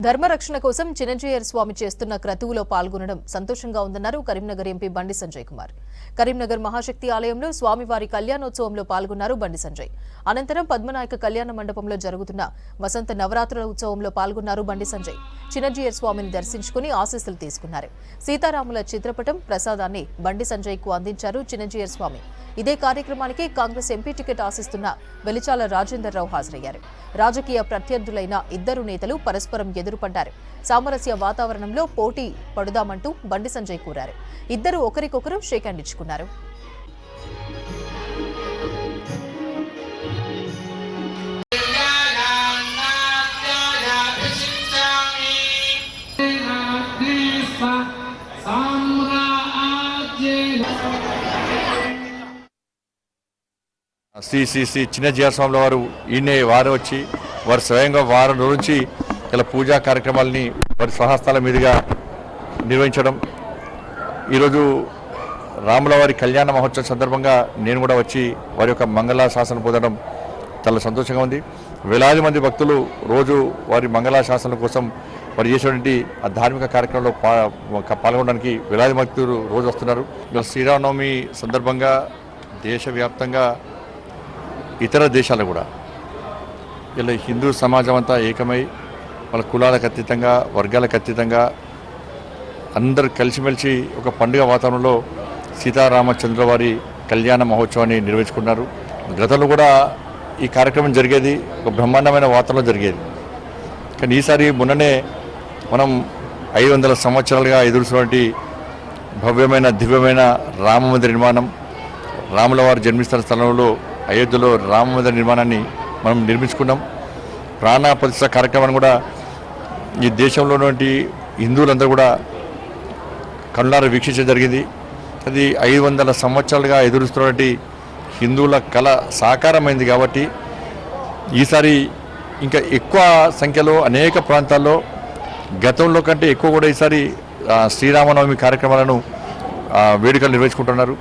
ధర్మరక్షణ కోసం చిన్నజీయర్ స్వామి చేస్తున్న క్రతువులో పాల్గొనడం సంతోషంగా ఉందన్నారు కరీంనగర్ ఎంపీ బండి సంజయ్ కుమార్. కరీంనగర్ మహాశక్తి ఆలయంలో స్వామివారి కళ్యాణోత్సవంలో పాల్గొన్నారు బండి సంజయ్. అనంతరం పద్మనాయక కళ్యాణ మండపంలో జరుగుతున్న వసంత నవరాత్రుల ఉత్సవంలో పాల్గొన్నారు బండి సంజయ్. చిన్నజీయర్ స్వామిని దర్శించుకుని ఆశీస్సులు తీసుకున్నారు. సీతారాముల చిత్రపటం ప్రసాదాన్ని బండి సంజయ్ కు అందించారు చిన్నజీయర్ స్వామి. ఇదే కార్యక్రమానికి కాంగ్రెస్ ఎంపీ టికెట్ ఆశిస్తున్న వెలిచాల రాజేందర్ రావు హాజరయ్యారు. రాజకీయ ప్రత్యర్థులైన ఇద్దరు నేతలు పరస్పరం ఎదురుపడ్డారు. సామరస్య వాతావరణంలో పోటీ పడుదామంటూ బండి సంజయ్ కోరారు. ఇద్దరు ఒకరికొకరు షేక్ హ్యాండ్ ఇచ్చుకున్నారు. శ్రీ చిన్నజీయర్ స్వాముల వారు ఈయనే వారు వచ్చి వారు స్వయంగా వారం రోజు నుంచి ఇలా పూజా కార్యక్రమాలని వారి స్వహస్తాల మీదుగా నిర్వహించడం. ఈరోజు రాముల వారి కళ్యాణ మహోత్సవం సందర్భంగా నేను కూడా వచ్చి వారి యొక్క మంగళాశాసనం పొందడం చాలా సంతోషంగా ఉంది. వేలాది మంది భక్తులు రోజు వారి మంగళాశాసనం కోసం వారు చేసేటువంటి ఆ ధార్మిక కార్యక్రమంలో పాల్గొనడానికి వేలాది భక్తులు రోజు వస్తున్నారు. ఇలా శ్రీరామనవమి సందర్భంగా దేశవ్యాప్తంగా ఇతర దేశాలు కూడా ఇలా హిందూ సమాజం అంతా ఏకమై వాళ్ళ కులాలకు అతీతంగా వర్గాలకు అతీతంగా అందరూ కలిసిమెలిసి ఒక పండుగ వాతావరణంలో సీతారామచంద్ర వారి కళ్యాణ మహోత్సవాన్ని నిర్వహించుకున్నారు. గతంలో కూడా ఈ కార్యక్రమం జరిగేది ఒక బ్రహ్మాండమైన వాతావరణంలో జరిగేది. కానీ ఈసారి మొన్ననే మనం 500 సంవత్సరాలుగా ఎదురుస్తున్నటువంటి భవ్యమైన దివ్యమైన రామ మందిర నిర్మాణం, రాముల వారు జన్మిస్తున్న స్థలంలో అయోధ్యలో రామ మందిర నిర్మాణాన్ని మనం నిర్మించుకున్నాం. ప్రాణ ప్రతిష్ఠ కార్యక్రమాన్ని కూడా ఈ దేశంలో ఉన్నటువంటి హిందువులందరూ కూడా కళ్ళారా వీక్షించడం జరిగింది. అది 500 సంవత్సరాలుగా ఎదురుస్తున్నటువంటి హిందువుల కళ సాకారమైంది. కాబట్టి ఈసారి ఇంకా ఎక్కువ సంఖ్యలో అనేక ప్రాంతాల్లో గతంలో కంటే ఎక్కువ కూడా ఈసారి శ్రీరామనవమి కార్యక్రమాలను వేడుకలు నిర్వహించుకుంటున్నారు.